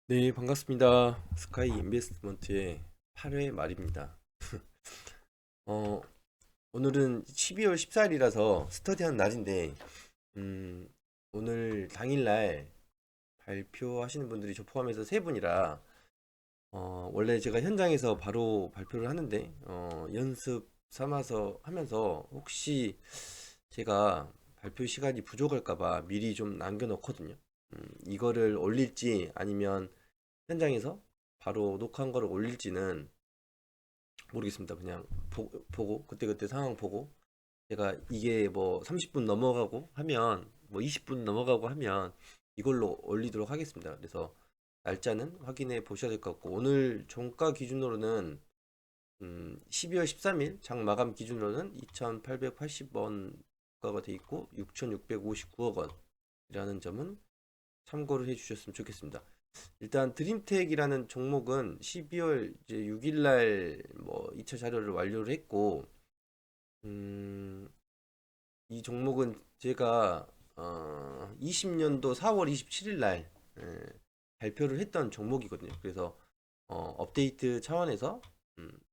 네, 반갑습니다. 스카이 인베스트먼트의 8회 말입니다. 어, 오늘은 12월 14일이라서 스터디하는 날인데, 음, 오늘 당일날 발표하시는 분들이 저 포함해서 세 분이라, 원래 제가 현장에서 바로 발표를 하는데, 연습 삼아서 하면서 혹시 제가 발표 시간이 부족할까봐 미리 좀 남겨놓거든요. 이거를 올릴지 아니면 현장에서 바로 녹화한 거를 올릴지는 모르겠습니다. 그냥 보고 그때그때 상황 보고 제가 이게 뭐 30분 넘어가고 하면 뭐 20분 넘어가고 하면 이걸로 올리도록 하겠습니다. 그래서 날짜는 확인해 보셔야 될 것 같고 오늘 종가 기준으로는 12월 13일 장 마감 기준으로는 2,880원가가 돼 있고 6,659억 원이라는 점은 참고를 해 주셨으면 좋겠습니다. 일단 드림텍이라는 종목은 12월 이제 6일 날뭐 2차 자료를 완료를 했고 이 종목은 제가 20년도 4월 27일 날 발표를 했던 종목이거든요. 그래서 업데이트 차원에서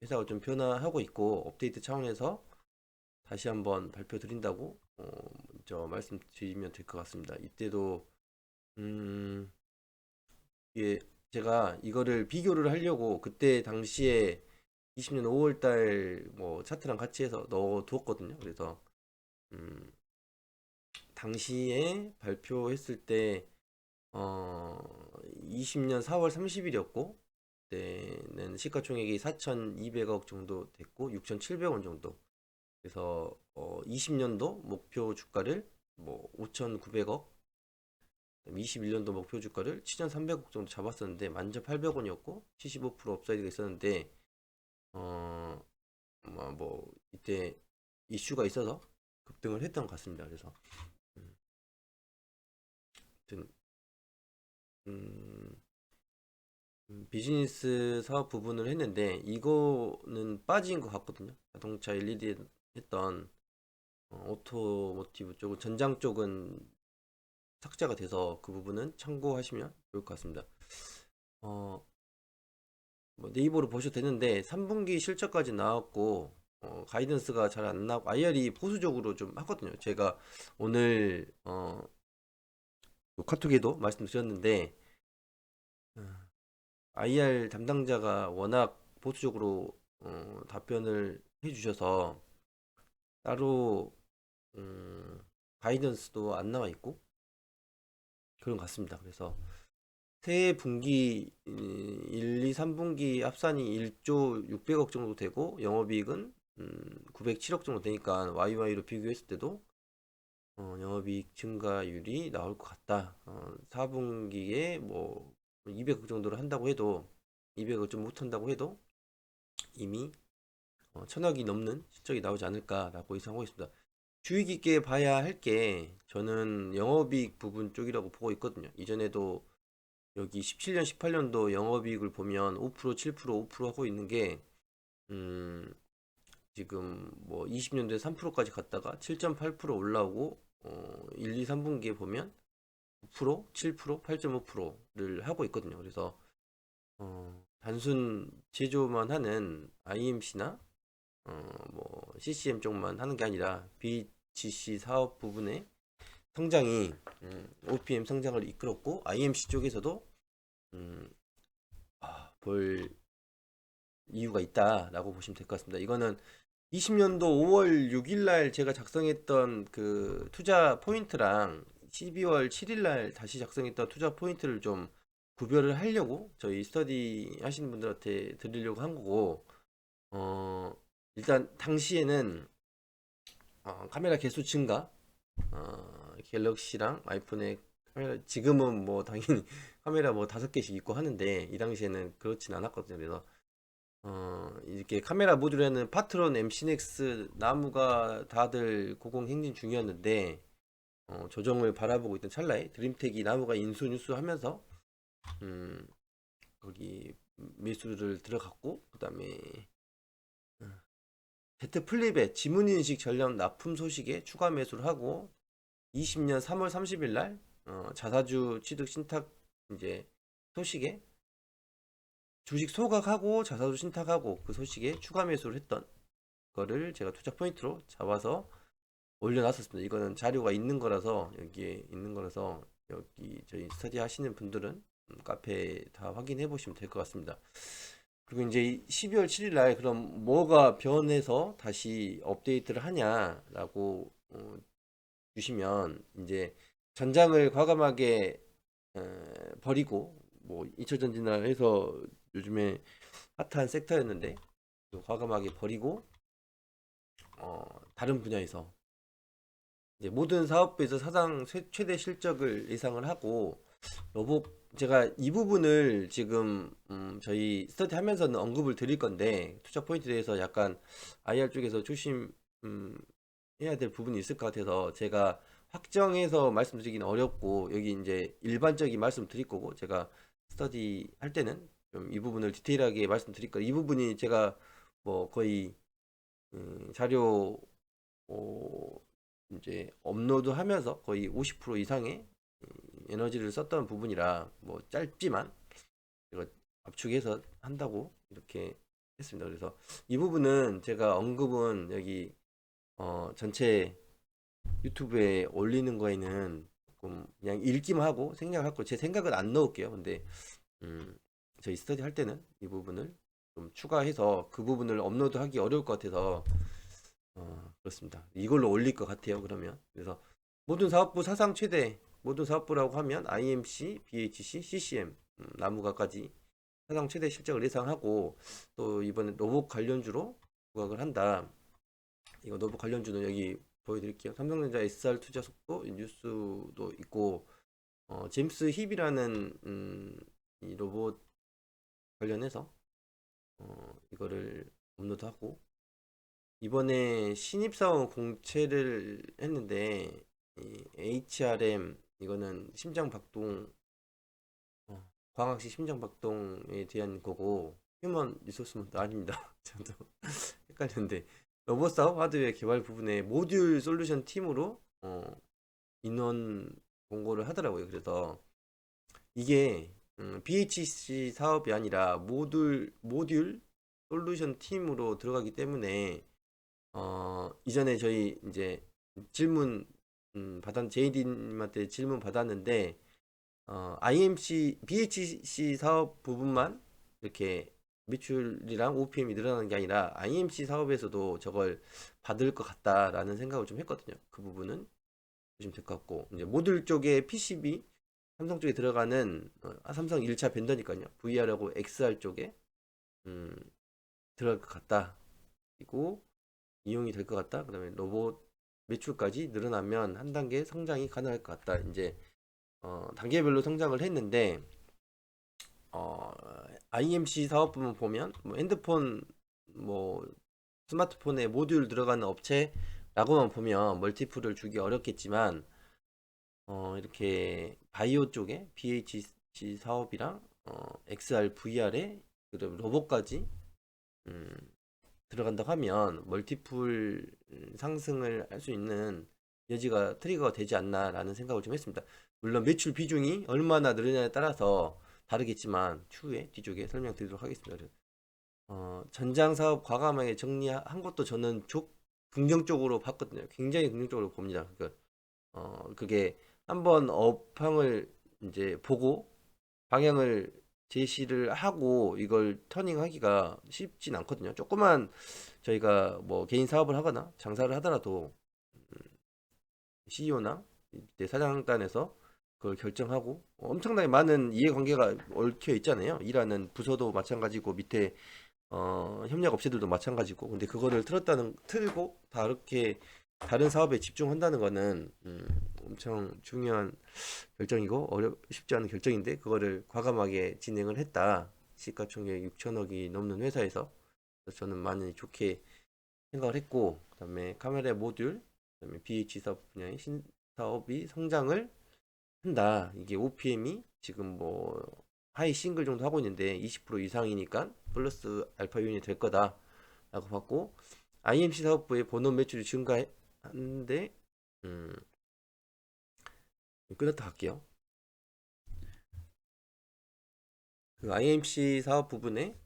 회사가 좀 변화하고 있고 업데이트 차원에서 다시 한번 발표 드린다고 먼저 말씀드리면 될 것 같습니다. 이때도 음, 예, 제가 이거를 비교를 하려고 그때 당시에 20년 5월 달 뭐 차트랑 같이 해서 넣어두었거든요. 그래서 음, 당시에 발표했을 때 20년 4월 30일이었고 그때는 시가총액이 4,200억 정도 됐고 6,700원 정도. 그래서 20년도 목표 주가를 뭐 5,900억 21년도 목표 주가를 7,300억 정도 잡았었는데 11,800원이었고 75% 업사이드가 있었는데 어, 아마 뭐 이때 이슈가 있어서 급등을 했던 것 같습니다. 그래서 음, 아무튼 음, 비즈니스 사업 부분을 했는데 이거는 빠진 것 같거든요. 자동차 LED 했던 오토모티브 쪽은 전장 쪽은 삭제가 돼서 그 부분은 참고하시면 좋을 것 같습니다. 어, 뭐 네이버로 보셔도 되는데 3분기 실적까지 나왔고 가이던스가 잘 안 나오고 IR이 보수적으로 좀 하거든요. 제가 오늘 카톡에도 말씀드렸는데 IR 담당자가 워낙 보수적으로 답변을 해주셔서 따로 음, 가이던스도 안 나와 있고 그런 것 같습니다. 그래서 새 분기 1, 2, 3분기 합산이 1조 600억 정도 되고 영업이익은 907억 정도 되니까 YY로 비교했을 때도 영업이익 증가율이 나올 것 같다. 4분기에 뭐 200억 정도를 한다고 해도 200억 좀 못한다고 해도 이미 1000억이 넘는 실적이 나오지 않을까라고 예상하고 있습니다. 주의 깊게 봐야 할 게 저는 영업이익 부분 쪽이라고 보고 있거든요. 이전에도 여기 17년, 18년도 영업이익을 보면 5%, 7%, 5% 하고 있는 게 음, 지금 뭐 20년도에 3%까지 갔다가 7.8% 올라오고 1, 2, 3분기에 보면 9%, 7%, 8.5%를 하고 있거든요. 그래서 단순 제조만 하는 IMC나 뭐 CCM 쪽만 하는 게 아니라 BGC 사업 부분의 성장이 OPM 성장을 이끌었고 IMC 쪽에서도 음, 볼 이유가 있다라고 보시면 될 것 같습니다. 이거는 20년도 5월 6일 날 제가 작성했던 그 투자 포인트랑 12월 7일 날 다시 작성했던 투자 포인트를 좀 구별을 하려고 저희 스터디 하시는 분들한테 드리려고 한 거고 어 일단 당시에는 카메라 개수 증가 갤럭시랑 아이폰의 카메라 지금은 뭐 당연히 카메라 뭐 5개씩 있고 하는데 이 당시에는 그렇진 않았거든요. 그래서 이렇게 카메라 모듈에는 파트론 MC넥스 나무가 다들 고공행진 중이었는데 조정을 바라보고 있던 찰나에 드림텍이 나무가 인수 뉴스 하면서 음, 거기 매수를 들어갔고 그 다음에 Z 플립의 지문인식 전력 납품 소식에 추가 매수를 하고 20년 3월 30일 날 자사주 취득 신탁 이제 소식에 주식 소각하고 자사주 신탁하고 그 소식에 추가 매수를 했던 거를 제가 투자 포인트로 잡아서 올려놨었습니다. 이거는 자료가 있는 거라서 여기에 있는 거라서 여기 저희 스터디 하시는 분들은 카페에 다 확인해 보시면 될 것 같습니다. 그리고 이제 12월 7일 날 그럼 뭐가 변해서 다시 업데이트를 하냐라고 주시면 이제 전장을 과감하게 버리고 뭐 2차 전지나 해서 요즘에 핫한 섹터였는데 과감하게 버리고 다른 분야에서 이제 모든 사업부에서 사상 최대 실적을 예상을 하고 로봇 제가 이 부분을 지금 저희 스터디 하면서는 언급을 드릴 건데 투자 포인트에 대해서 약간 IR 쪽에서 조심 해야 될 부분이 있을 것 같아서 제가 확정해서 말씀드리기는 어렵고 여기 이제 일반적인 말씀 드릴 거고 제가 스터디 할 때는 좀 이 부분을 디테일하게 말씀드릴 거예요. 이 부분이 제가 뭐 거의 자료 이제 업로드하면서 거의 50% 이상의 에너지를 썼던 부분이라 뭐 짧지만 이거 압축해서 한다고 이렇게 했습니다. 그래서 이 부분은 제가 언급은 여기 전체 유튜브에 올리는 거에는 조금 그냥 읽기만 하고 생략을 하고 제 생각은 안 넣을게요. 근데 저희 스터디 할 때는 이 부분을 좀 추가해서 그 부분을 업로드하기 어려울 것 같아서 그렇습니다. 이걸로 올릴 것 같아요. 그러면 그래서 모든 사업부 사상 최대 모든 사업부라고 하면 IMC, BHC, CCM, 나무가까지 사상 최대 실적을 예상하고 또 이번에 로봇 관련주로 부각을 한다. 이거 로봇 관련주는 여기 보여드릴게요. 삼성전자 SR 투자 속도 뉴스도 있고 제임스 힙이라는 이 로봇 관련해서 이거를 업로드하고 이번에 신입사원 공채를 했는데 이 HRM 이거는 심장박동 광학시 심장박동에 대한 거고 휴먼 리소스먼트 아닙니다. 저도 헷갈렸는데 로봇 사업 하드웨어 개발 부분에 모듈 솔루션 팀으로 인원 공고를 하더라고요. 그래서 이게 BHC 사업이 아니라 모듈 솔루션 팀으로 들어가기 때문에 이전에 저희 이제 질문 JD님한테 질문 받았는데 IMC, BHC 사업 부분만 이렇게 매출이랑 OPM이 늘어나는 게 아니라 IMC 사업에서도 저걸 받을 것 같다라는 생각을 좀 했거든요. 그 부분은 보시면 될 것 같고 이제 모듈 쪽에 PCB 삼성 쪽에 들어가는 삼성 1차 벤더니까요. VR하고 XR 쪽에 들어갈 것 같다. 그리고 이용이 될 것 같다. 그다음에 로봇 매출까지 늘어나면 한 단계 성장이 가능할 것 같다. 이제 단계별로 성장을 했는데 IMC 사업 부분 보면 뭐 핸드폰 뭐 스마트폰에 모듈 들어가는 업체라고만 보면 멀티플을 주기 어렵겠지만 이렇게 바이오 쪽에 BHC 사업이랑 XR, VR에 로봇까지 들어간다고 하면 멀티플 상승을 할 수 있는 여지가 트리거가 되지 않나라는 생각을 좀 했습니다. 물론 매출 비중이 얼마나 늘느냐에 따라서 다르겠지만 추후에 뒤쪽에 설명드리도록 하겠습니다. 전장 사업 과감하게 정리한 것도 저는 긍정적으로 봤거든요. 굉장히 긍정적으로 봅니다. 그게 한번 업황을 이제 보고 방향을 제시를 하고 이걸 터닝하기가 쉽진 않거든요. 조그만 저희가 뭐 개인 사업을 하거나 장사를 하더라도 CEO나 사장단에서 그걸 결정하고 엄청나게 많은 이해관계가 얽혀 있잖아요. 일하는 부서도 마찬가지고 밑에 협력 업체들도 마찬가지고 근데 그거를 틀고 다르게 다른 사업에 집중한다는 거는 엄청 중요한 결정이고 쉽지 않은 결정인데 그거를 과감하게 진행을 했다. 시가총액 6천억이 넘는 회사에서 그래서 저는 많이 좋게 생각을 했고 그다음에 카메라 모듈 그다음에 BH 사업 분야의 신사업이 성장을 한다. 이게 OPM이 지금 뭐 하이 싱글 정도 하고 있는데 20% 이상이니까 플러스 알파 요인이 될 거다 라고 봤고 IMC 사업부의 본업 매출이 증가하는데 끊었다 할게요. 그 IMC 사업 부분에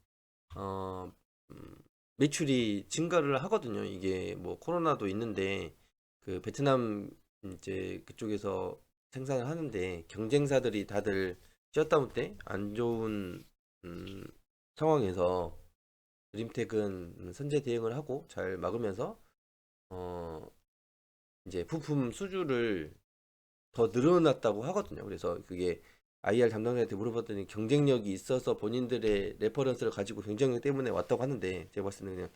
어, 음, 매출이 증가를 하거든요. 이게 뭐 코로나도 있는데 그 베트남 이제 그쪽에서 생산을 하는데 경쟁사들이 다들 셧다운 때 안 좋은 음, 상황에서 드림텍은 선제 대응을 하고 잘 막으면서 어, 이제 부품 수주를 더 늘어났다고 하거든요. 그래서 그게 IR 담당자한테 물어봤더니 경쟁력이 있어서 본인들의 레퍼런스를 가지고 경쟁력 때문에 왔다고 하는데 제가 봤을 때는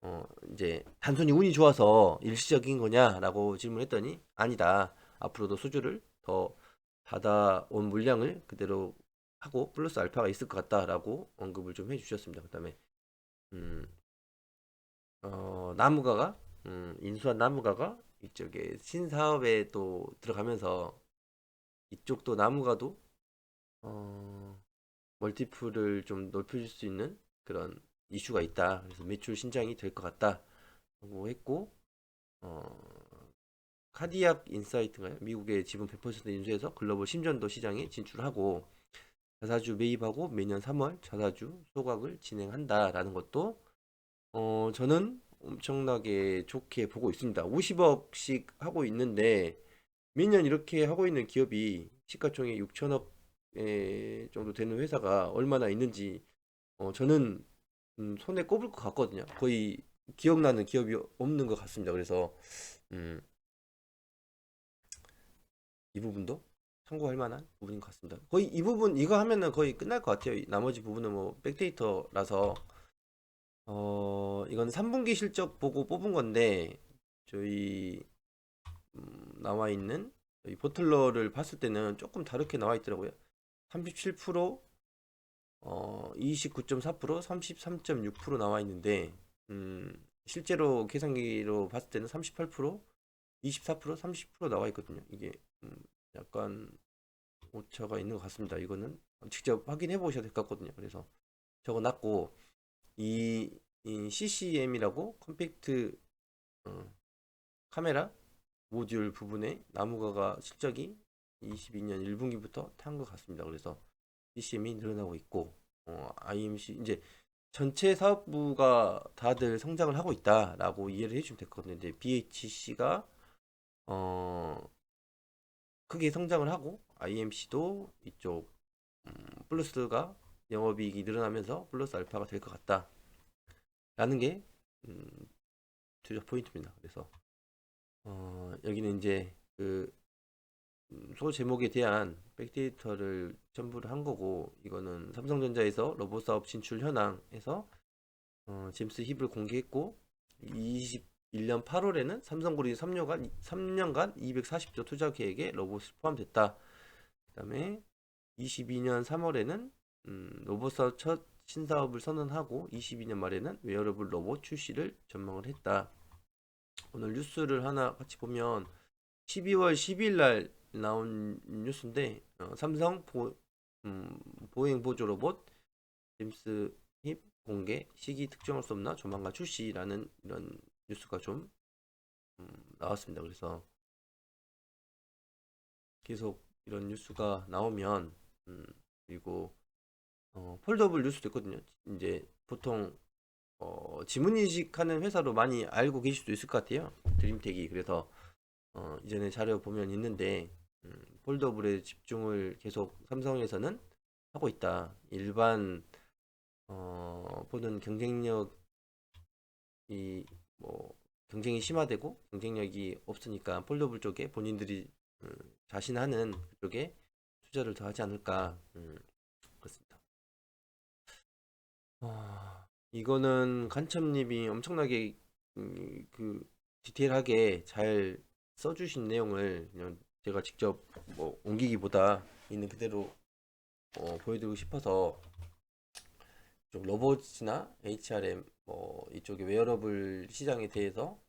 그냥 이제 단순히 운이 좋아서 일시적인 거냐라고 질문했더니 아니다. 앞으로도 수주를 더 받아온 물량을 그대로 하고 플러스 알파가 있을 것 같다라고 언급을 좀 해주셨습니다. 그다음에 음, 나무가가 인수한 나무가가 이쪽에 신사업에 또 들어가면서 이쪽도 나무가도 어, 멀티플을 좀 넓혀줄 수 있는 그런 이슈가 있다. 그래서 매출 신장이 될 것 같다고 했고 어, 카디악 인사이트인가요? 미국의 지분 100% 인수해서 글로벌 심전도 시장에 진출하고 자사주 매입하고 매년 3월 자사주 소각을 진행한다라는 것도 저는 엄청나게 좋게 보고 있습니다. 50억씩 하고 있는데 매년 이렇게 하고 있는 기업이 시가총액 6천억 정도 되는 회사가 얼마나 있는지 저는 손에 꼽을 것 같거든요. 거의 기억나는 기업이 없는 것 같습니다. 그래서 음, 이 부분도 참고할 만한 부분인 것 같습니다. 거의 이 부분 이거 하면은 거의 끝날 것 같아요. 나머지 부분은 뭐 백데이터라서 이건 3분기 실적 보고 뽑은 건데 저희 나와 있는 이 포틀러를 봤을 때는 조금 다르게 나와 있더라고요. 37%, 29.4%, 33.6% 나와 있는데 실제로 계산기로 봤을 때는 38%, 24%, 30% 나와 있거든요. 이게 약간 오차가 있는 것 같습니다. 이거는 직접 확인해 보셔야 될 것 같거든요. 그래서 적어놨고 이 CCM이라고 컴팩트 어, 카메라 모듈 부분에 나무가가 실적이 22년 1분기부터 탄 것 같습니다. 그래서 CCM이 늘어나고 있고 IMC 이제 전체 사업부가 다들 성장을 하고 있다라고 이해를 해주면 될 것 같은데 BHC가 어, 크게 성장을 하고 IMC도 이쪽 플러스가 영업이익이 늘어나면서 플러스 알파가 될 것 같다라는 게 음, 투자 포인트입니다. 그래서 여기는 이제 그 소 제목에 대한 백데이터를 첨부를 한 거고 이거는 삼성전자에서 로봇 사업 진출 현황에서 제임스 힙을 공개했고 21년 8월에는 삼성그룹이 3년간 240조 투자 계획에 로봇이 포함됐다. 그다음에 22년 3월에는 로봇 사업 첫 신사업을 선언하고 22년 말에는 웨어러블 로봇 출시를 전망을 했다. 오늘 뉴스를 하나 같이 보면 12월 10일 날 나온 뉴스인데 삼성 보행 보조 로봇 제임스 힙 공개 시기 특정할 수 없나 조만간 출시라는 이런 뉴스가 좀 나왔습니다. 그래서 계속 이런 뉴스가 나오면 음, 그리고 폴더블 뉴스도 있거든요. 이제 보통 지문 인식하는 회사로 많이 알고 계실 수도 있을 것 같아요. 드림텍이 그래서 이전에 자료 보면 있는데 폴더블에 집중을 계속 삼성에서는 하고 있다. 일반 보는 경쟁력이 뭐 경쟁이 심화되고 경쟁력이 없으니까 폴더블 쪽에 본인들이 자신하는 쪽에 투자를 더 하지 않을까 그렇습니다. 이거는 간첩님이 엄청나게 그 디테일하게 잘 써주신 내용을 그냥 제가 직접 뭐 옮기기보다 있는 그대로 보여드리고 싶어서 좀 로봇이나 HRM 뭐 이쪽의 웨어러블 시장에 대해서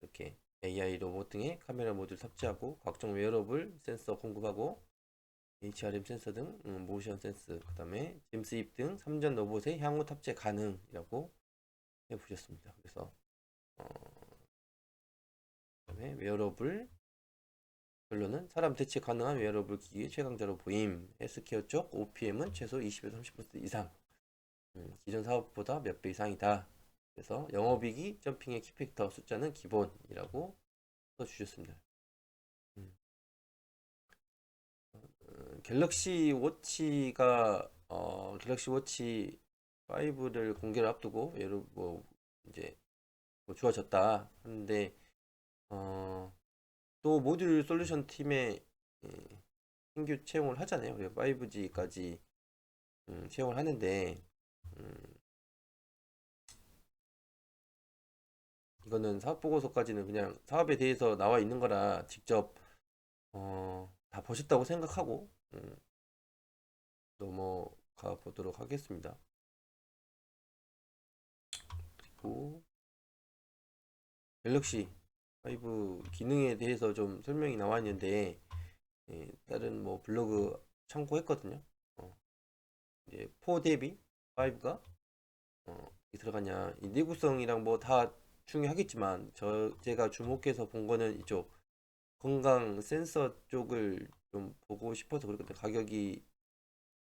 이렇게 AI 로봇 등의 카메라 모듈 탑재하고 각종 웨어러블 센서 공급하고 HRM 센서 등 모션 센스 그다음에 짐스 입등 3전 로봇의 향후 탑재 가능이라고 해보셨습니다. 그래서 그다음에 웨어러블 결론은 사람 대체 가능한 웨어러블 기기의 최강자로 보임. 헬스케어 쪽 OPM은 최소 20에서 30% 이상. 기존 사업보다 몇 배 이상이다. 그래서 영업이익이 점핑의 키팩터 숫자는 기본이라고 써주셨습니다. 갤럭시 워치가 갤럭시 워치 5를 공개를 앞두고 예를 뭐 이제 뭐 좋아졌다 하는데 또 모듈 솔루션 팀에 신규 채용을 하잖아요. 5G까지 채용을 하는데 이거는 사업 보고서까지는 그냥 사업에 대해서 나와 있는 거라 직접 다 보셨다고 생각하고 넘어가 보도록 하겠습니다. 그리고 갤럭시 5 기능에 대해서 좀 설명이 나와 있는데 다른 뭐 블로그 참고했거든요. 이제 4 대비 5가 들어가냐 이 내구성이랑 뭐 다 중요하겠지만 제가 주목해서 본 거는 이쪽 건강 센서 쪽을 좀 보고 싶어서 그랬거든요. 가격이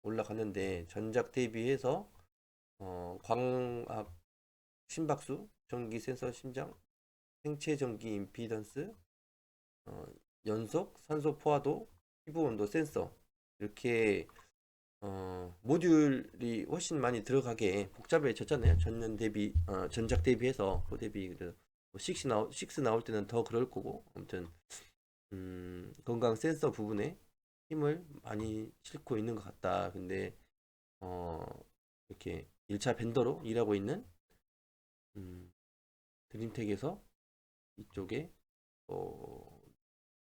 올라갔는데 전작 대비해서 광학 심박수, 전기 센서 심장, 생체 전기 임피던스, 연속 산소 포화도, 피부 온도 센서 이렇게 모듈이 훨씬 많이 들어가게 복잡해졌잖아요. 전년 대비 전작 대비해서 그 대비 6 나올 때는 더 그럴 거고 아무튼 건강 센서 부분에 힘을 많이 싣고 있는 것 같다. 근데 이렇게 1차 벤더로 일하고 있는 드림텍에서 이쪽에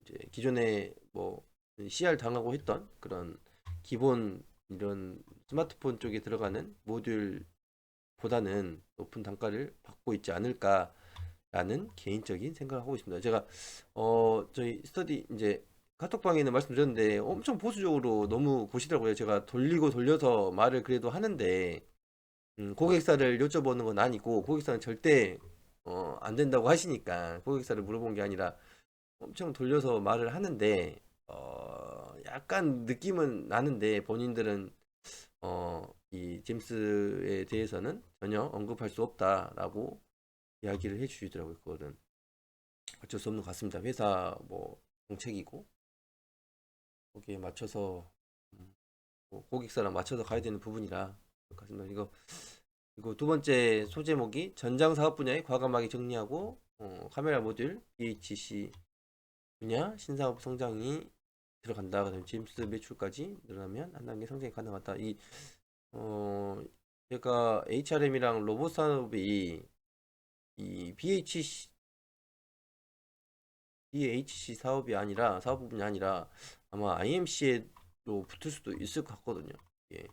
이제 기존에 뭐 CR 당하고 했던 그런 기본 이런 스마트폰 쪽에 들어가는 모듈보다는 높은 단가를 받고 있지 않을까라는 개인적인 생각을 하고 있습니다. 제가 저희 스터디 이제 카톡방에는 말씀드렸는데 엄청 보수적으로 너무 보시더라고요. 제가 돌리고 돌려서 말을 그래도 하는데 고객사를 여쭤보는 건 아니고 고객사는 절대 안 된다고 하시니까 고객사를 물어본 게 아니라 엄청 돌려서 말을 하는데 약간 느낌은 나는데 본인들은 이 제임스에 대해서는 전혀 언급할 수 없다라고 이야기를 해주시더라고요. 그거는 어쩔 수 없는 것 같습니다. 회사 뭐 정책이고 거기에 맞춰서 뭐 고객사랑 맞춰서 가야 되는 부분이라 같습니다. 이거 그리고 두 번째 소제목이 전장 사업 분야에 과감하게 정리하고 카메라 모듈 BHC 분야 신사업 성장이 들어간다. 그다음에 제임스 매출까지 늘어나면 한 단계 성장이 가능하다. 어, 제가 HRM이랑 로봇 산업이 이 BHC 사업이 아니라 사업 부분이 아니라 아마 IMC에도 붙을 수도 있을 것 같거든요. 예.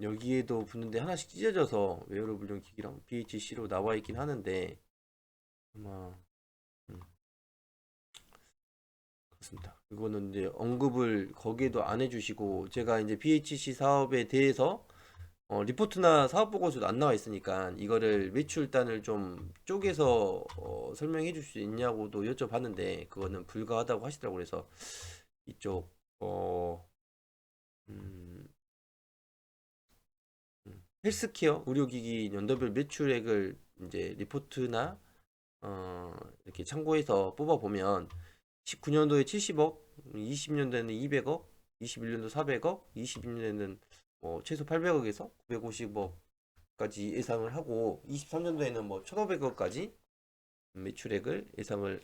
여기에도 붙는데 하나씩 찢어져서 웨어러블용 기기랑 BHC로 나와 있긴 하는데 아마 그렇습니다. 이거는 이제 언급을 거기에도 안 해주시고 제가 이제 BHC 사업에 대해서 리포트나 사업 보고서도 안 나와 있으니까 이거를 매출단을 좀 쪼개서 설명해 줄 수 있냐고도 여쭤봤는데 그거는 불가하다고 하시더라고요. 그래서 이쪽 음, 헬스케어 의료기기 연도별 매출액을 이제 리포트나 이렇게 참고해서 뽑아보면 19년도에 70억, 20년도에는 200억, 21년도 400억, 22년에는 최소 800억에서 950억까지 예상을 하고 23년도에는 뭐 1,500억까지 매출액을 예상을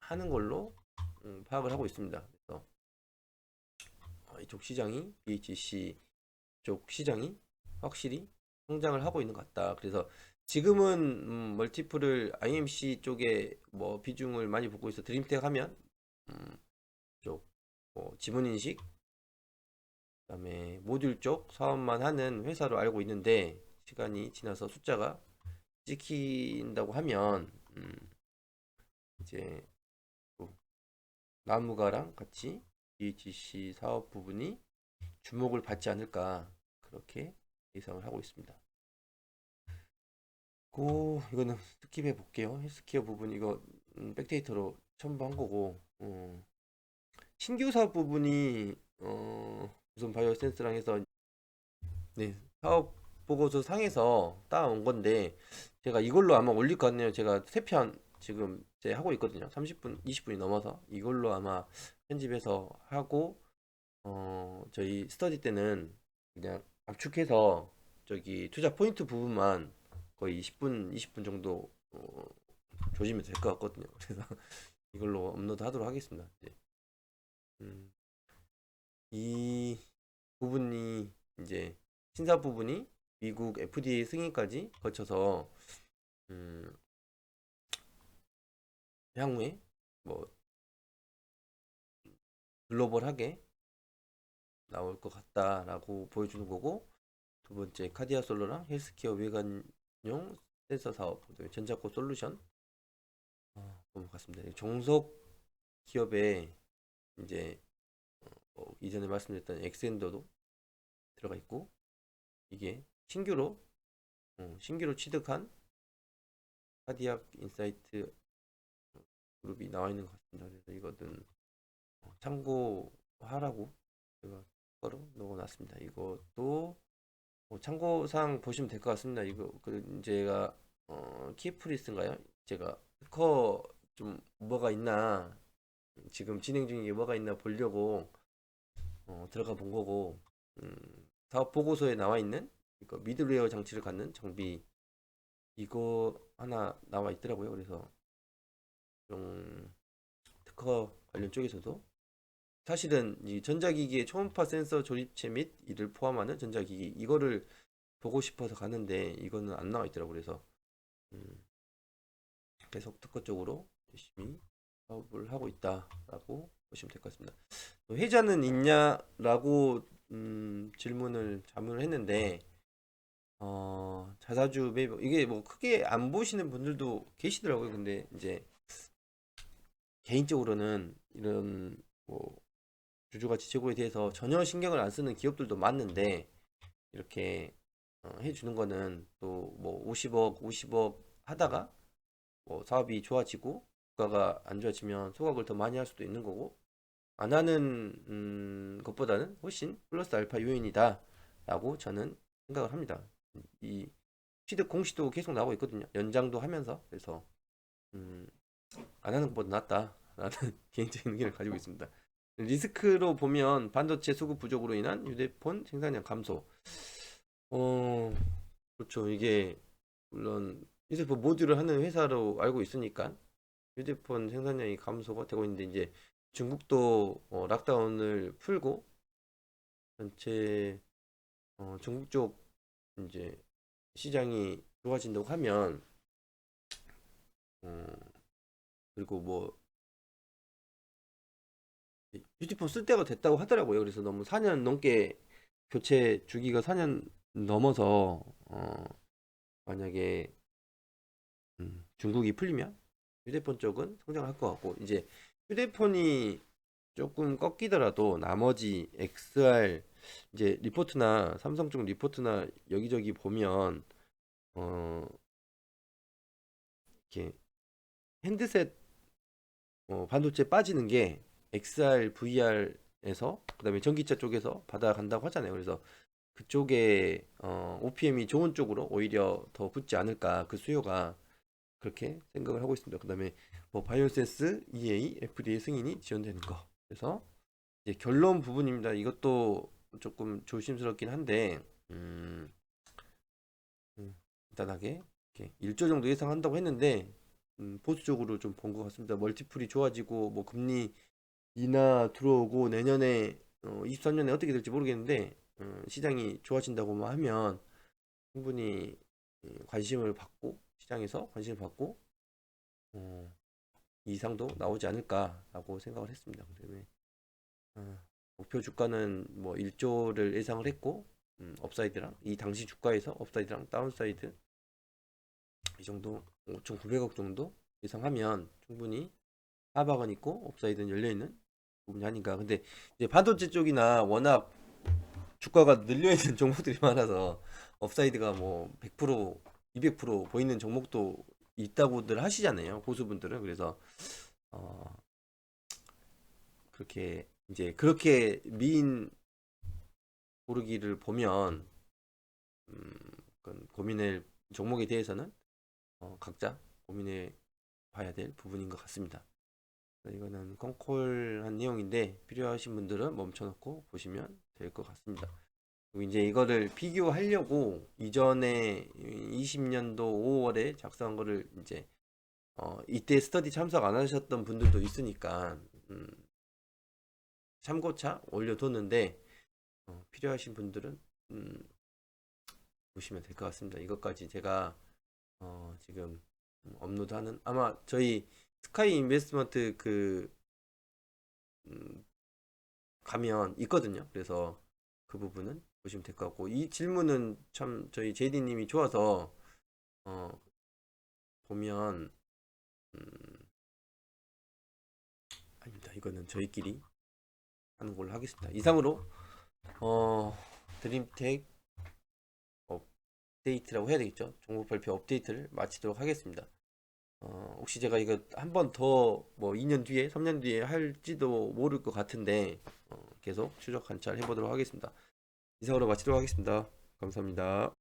하는 걸로 파악을 하고 있습니다. 그래서 이쪽 시장이 BHC 쪽 시장이 확실히 성장을 하고 있는 것 같다. 그래서 지금은 멀티플을 IMC 쪽에 뭐 비중을 많이 보고 있어. 드림텍 하면 쪽 지문인식 그다음에 모듈 쪽 사업만 하는 회사로 알고 있는데 시간이 지나서 숫자가 찍힌다고 하면 이제 또 나무가랑 같이 BHC 사업 부분이 주목을 받지 않을까 그렇게 예상을 하고 있습니다. 이거는 스킵해 볼게요. 헬스케어 부분 이거 백데이터로 첨부한 거고 어, 신규 사업 부분이 우선 바이오 센스랑 해서 네, 사업 보고서 상에서 따온 건데 제가 이걸로 아마 올릴 것 같네요. 제가 세 편 지금 이제 하고 있거든요. 30분, 20분이 넘어서 이걸로 아마 편집해서 하고 저희 스터디 때는 그냥 압축해서 저기 투자 포인트 부분만 거의 10분, 20분 정도 조지면 될 것 같거든요. 그래서 이걸로 업로드 하도록 하겠습니다. 이제. 음, 이 부분이 이제 신사 부분이 미국 FDA 승인까지 거쳐서 음, 향후에 뭐 글로벌하게 나올 것 같다라고 보여주는 거고 두 번째 카디아 솔로랑 헬스케어 외관용 센서 사업 그다음에 전자코 솔루션 같습니다. 종속 기업에 이제 이전에 말씀드렸던 엑센더도 들어가 있고 이게 신규로 취득한 카디악 인사이트 그룹이 나와 있는 것 같습니다. 그래서 이거는 참고하라고 제가 추가로 넣어놨습니다. 이것도 참고사항 보시면 될 것 같습니다. 이거 제가 키프리스인가요? 제가 특허 좀 뭐가 있나 지금 진행 중인 게 뭐가 있나 보려고 들어가 본 거고 사업 보고서에 나와 있는 이거 미들웨어 장치를 갖는 장비 이거 하나 나와 있더라고요. 그래서 좀 특허 관련 쪽에서도 사실은 이 전자기기의 초음파 센서 조립체 및 이를 포함하는 전자기기 이거를 보고 싶어서 가는데 이거는 안 나와 있더라고요. 그래서 음, 계속 특허 쪽으로 열심히 사업을 하고 있다라고 보시면 될 것 같습니다. 회자는 있냐라고 질문을 자문을 했는데 자사주 매입 이게 뭐 크게 안 보시는 분들도 계시더라고요. 근데 이제 개인적으로는 이런 뭐 주주가치 제고에 대해서 전혀 신경을 안 쓰는 기업들도 많은데 이렇게 해주는 거는 또 뭐 50억 하다가 뭐 사업이 좋아지고 주가가 안 좋아지면 소각을 더 많이 할 수도 있는 거고 안 하는 것보다는 훨씬 플러스 알파 요인이다 라고 저는 생각을 합니다. 이 취득 공시도 계속 나오고 있거든요. 연장도 하면서 그래서 음, 안 하는 것보다 낫다라는 개인적인 의견을 가지고 있습니다. 리스크로 보면 반도체 수급 부족으로 인한 휴대폰 생산량 감소. 어, 그렇죠. 이게 물론 휴대폰 모듈을 하는 회사로 알고 있으니까 휴대폰 생산량이 감소가 되고 있는데 이제 중국도 락다운을 풀고 전체 중국 쪽 이제 시장이 좋아진다고 하면 어, 그리고 뭐 휴대폰 쓸 때가 됐다고 하더라고요. 그래서 너무 4년 넘게 교체 주기가 4년 넘어서 만약에 중국이 풀리면 휴대폰 쪽은 성장할 것 같고 이제 휴대폰이 조금 꺾이더라도 나머지 XR 이제 리포트나 삼성 쪽 리포트나 여기저기 보면 어 이렇게 핸드셋 반도체 빠지는 게 XR, VR에서 그다음에 전기차 쪽에서 받아간다고 하잖아요. 그래서 그쪽에 OPM이 좋은 쪽으로 오히려 더 붙지 않을까 그 수요가 그렇게 생각을 하고 있습니다. 그다음에 뭐 바이오센스 EA, FDA 승인이 지원되는 거. 그래서 이제 결론 부분입니다. 이것도 조금 조심스럽긴 한데 간단하게 이렇게 1조 정도 예상한다고 했는데 보수적으로 좀 본 것 같습니다. 멀티플이 좋아지고 뭐 금리 인하 들어오고 내년에 23년에 어떻게 될지 모르겠는데 시장이 좋아진다고만 하면 충분히 관심을 받고 시장에서 관심을 받고 이상도 나오지 않을까라고 생각을 했습니다. 그다음에 목표 주가는 뭐 1조를 예상을 했고 업사이드랑 이 당시 주가에서 업사이드랑 다운사이드 이 정도 5,900억 정도 예상하면 충분히 하방은 있고 업사이드는 열려있는 부분이 아닌가. 근데 이제 반도체 쪽이나 워낙 주가가 늘려있는 종목들이 많아서 업사이드가 뭐 100%, 200% 보이는 종목도 있다고들 하시잖아요. 고수분들은. 그래서 어, 그렇게 이제 그렇게 미인 고르기를 보면 그건 고민할 종목에 대해서는 각자 고민해 봐야 될 부분인 것 같습니다. 이거는 콩콜한 내용인데 필요하신 분들은 멈춰놓고 보시면 될 것 같습니다. 그리고 이제 이거를 비교하려고 이전에 20년도 5월에 작성한 거를 이제 이때 스터디 참석 안 하셨던 분들도 있으니까 참고차 올려뒀는데 필요하신 분들은 보시면 될 것 같습니다. 이것까지 제가 지금 업로드하는 아마 저희 스카이 인베스트먼트 가면 있거든요. 그래서 그 부분은 보시면 될 것 같고 이 질문은 참 저희 제이디님이 좋아서 보면 아닙니다. 이거는 저희끼리 하는 걸로 하겠습니다. 이상으로 드림텍 업데이트라고 해야 되겠죠. 종목 발표 업데이트를 마치도록 하겠습니다. 혹시 제가 이거 한 번 더 뭐 2년 뒤에 3년 뒤에 할지도 모를 것 같은데 계속 추적 관찰 해보도록 하겠습니다. 이상으로 마치도록 하겠습니다. 감사합니다.